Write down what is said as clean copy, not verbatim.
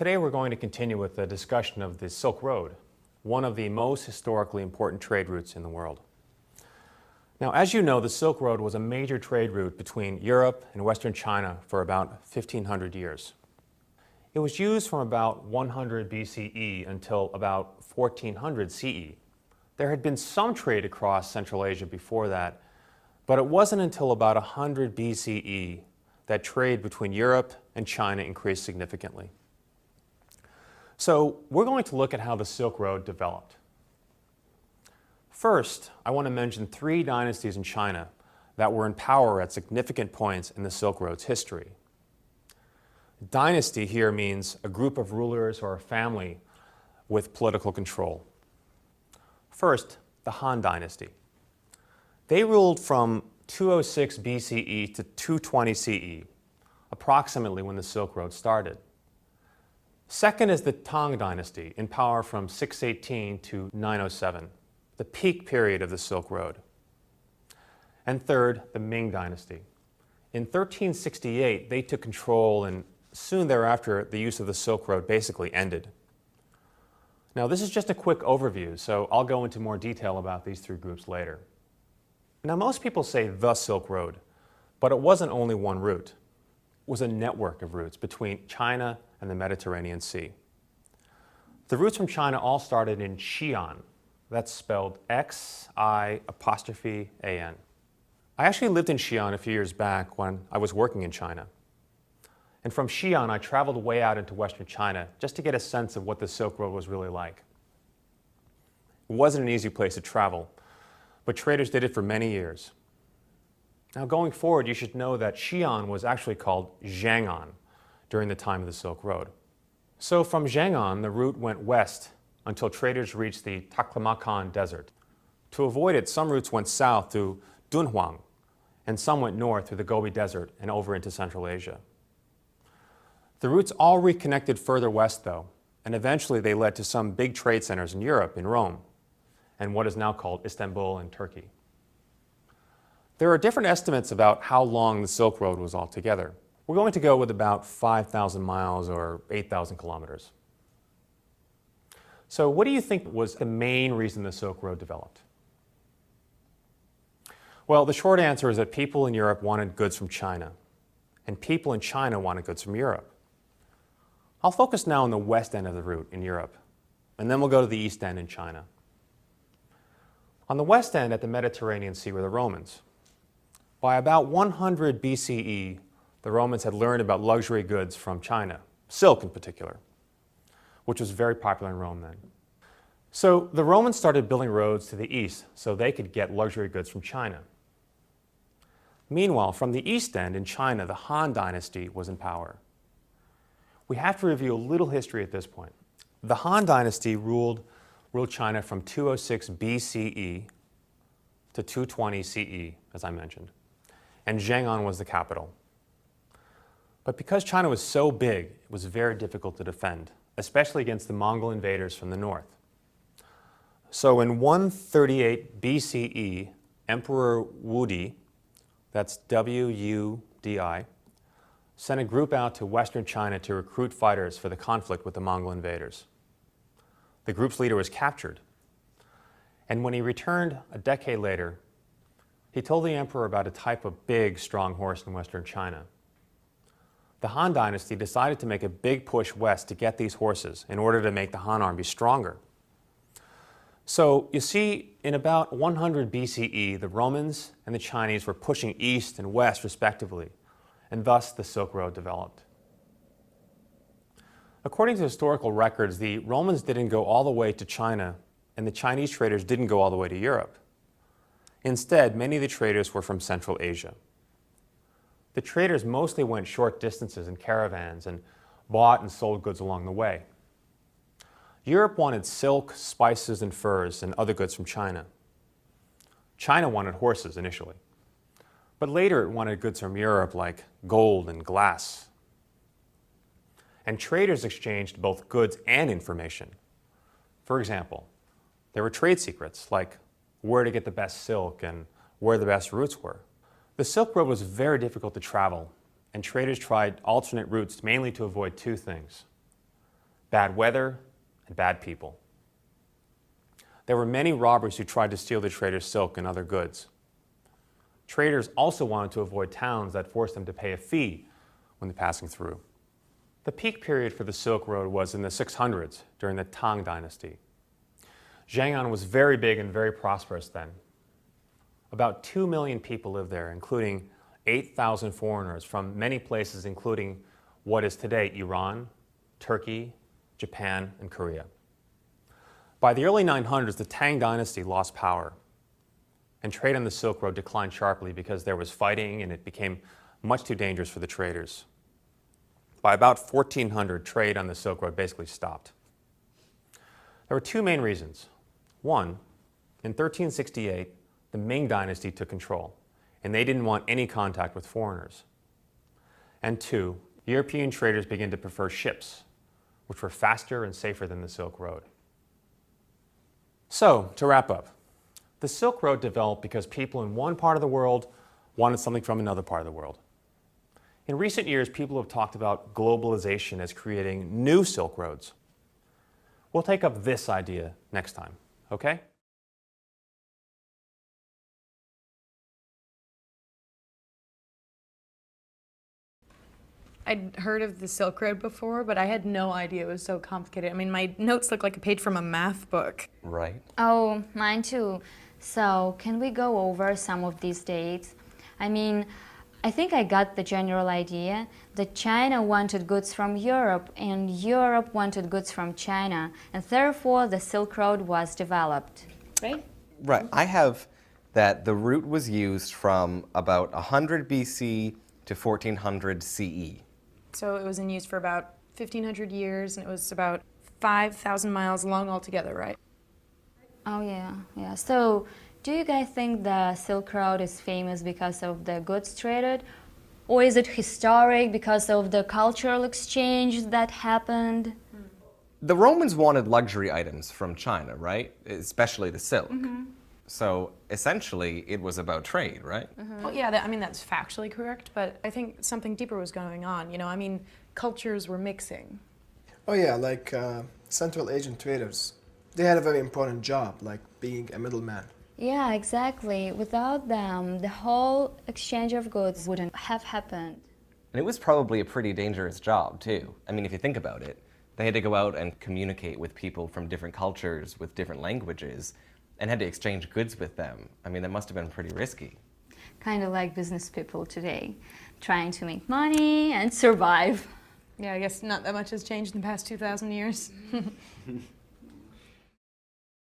Today we're going to continue with the discussion of the Silk Road, one of the most historically important trade routes in the world. Now, as you know, the Silk Road was a major trade route between Europe and Western China for about 1,500 years. It was used from about 100 BCE until about 1400 CE. There had been some trade across Central Asia before that, but it wasn't until about 100 BCE that trade between Europe and China increased significantly. So we're going to look at how the Silk Road developed. First, I want to mention three dynasties in China that were in power at significant points in the Silk Road's history. Dynasty here means a group of rulers or a family with political control. First, the Han Dynasty. They ruled from 206 BCE to 220 CE, approximately when the Silk Road started. Second is the Tang Dynasty, in power from 618 to 907, the peak period of the Silk Road. And third, the Ming Dynasty. In 1368, they took control, and soon thereafter, the use of the Silk Road basically ended. Now, this is just a quick overview, so I'll go into more detail about these three groups later. Now, most people say the Silk Road, but it wasn't only one route. It was a network of routes between China and the Mediterranean Sea. The routes from China all started in Xi'an. That's spelled X-I''An. I actually lived in Xi'an a few years back when I was working in China. And from Xi'an, I traveled way out into Western China just to get a sense of what the Silk Road was really like. It wasn't an easy place to travel, but traders did it for many years. Now, going forward, you should know that Xi'an was actually called Zhang'an during the time of the Silk Road. So from Zhang'an, the route went west until traders reached the Taklamakan Desert. To avoid it, some routes went south through Dunhuang, and some went north through the Gobi Desert and over into Central Asia. The routes all reconnected further west, though, and eventually they led to some big trade centers in Europe, in Rome, and what is now called Istanbul in Turkey. There are different estimates about how long the Silk Road was altogether. We're going to go with about 5,000 miles or 8,000 kilometers. So what do you think was the main reason the Silk Road developed? Well, the short answer is that people in Europe wanted goods from China, and people in China wanted goods from Europe. I'll focus now on the west end of the route in Europe, and then we'll go to the east end in China. On the west end at the Mediterranean Sea were the Romans. By about 100 BCE, the Romans had learned about luxury goods from China, silk in particular, which was very popular in Rome then. So the Romans started building roads to the east so they could get luxury goods from China. Meanwhile, from the east end in China, the Han Dynasty was in power. We have to review a little history at this point. The Han Dynasty ruled China from 206 BCE to 220 CE, as I mentioned, and Zhang'an was the capital. But because China was so big, it was very difficult to defend, especially against the Mongol invaders from the north. So in 138 BCE, Emperor Wudi, that's W-U-D-I, sent a group out to Western China to recruit fighters for the conflict with the Mongol invaders. The group's leader was captured, and when he returned a decade later, he told the emperor about a type of big, strong horse in Western China. The Han Dynasty decided to make a big push west to get these horses in order to make the Han army stronger. So you see, in about 100 BCE, the Romans and the Chinese were pushing east and west respectively, and thus the Silk Road developed. According to historical records, the Romans didn't go all the way to China, and the Chinese traders didn't go all the way to Europe. Instead, many of the traders were from Central Asia. The traders mostly went short distances in caravans and bought and sold goods along the way. Europe wanted silk, spices, and furs, and other goods from China. China wanted horses initially, but later it wanted goods from Europe like gold and glass. And traders exchanged both goods and information. For example, there were trade secrets like where to get the best silk and where the best routes were. The Silk Road was very difficult to travel, and traders tried alternate routes mainly to avoid two things: bad weather, and bad people. There were many robbers who tried to steal the traders' silk and other goods. Traders also wanted to avoid towns that forced them to pay a fee when passing through. The peak period for the Silk Road was in the 600s during the Tang Dynasty. Zhang'an was very big and very prosperous then. About 2 million people lived there, including 8,000 foreigners from many places, including what is today Iran, Turkey, Japan, and Korea. By the early 900s, the Tang Dynasty lost power, and trade on the Silk Road declined sharply because there was fighting and it became much too dangerous for the traders. By about 1400, trade on the Silk Road basically stopped. There were two main reasons. One, in 1368, the Ming Dynasty took control, and they didn't want any contact with foreigners. And two, European traders began to prefer ships, which were faster and safer than the Silk Road. So, to wrap up, the Silk Road developed because people in one part of the world wanted something from another part of the world. In recent years, people have talked about globalization as creating new Silk Roads. We'll take up this idea next time, okay? I'd heard of the Silk Road before, but I had no idea it was so complicated. I mean, my notes look like a page from a math book. Right. Oh, mine too. So, can we go over some of these dates? I mean, I think I got the general idea that China wanted goods from Europe and Europe wanted goods from China, and therefore the Silk Road was developed, right? Right. I have that the route was used from about 100 BC to 1400 CE. So it was in use for about 1,500 years, and it was about 5,000 miles long altogether, right? Oh, yeah. So, do you guys think the Silk Road is famous because of the goods traded? Or is it historic because of the cultural exchange that happened? The Romans wanted luxury items from China, right? Especially the silk. So essentially, it was about trade, right? Well, yeah, I mean, that's factually correct, but I think something deeper was going on. You know, I mean, cultures were mixing. Oh yeah, like Central Asian traders. They had a very important job, like being a middleman. Yeah, exactly. Without them, the whole exchange of goods wouldn't have happened. And it was probably a pretty dangerous job, too. I mean, if you think about it, they had to go out and communicate with people from different cultures, with different languages, and had to exchange goods with them. I mean, that must have been pretty risky. Kind of like business people today, trying to make money and survive. Yeah, I guess not that much has changed in the past 2,000 years.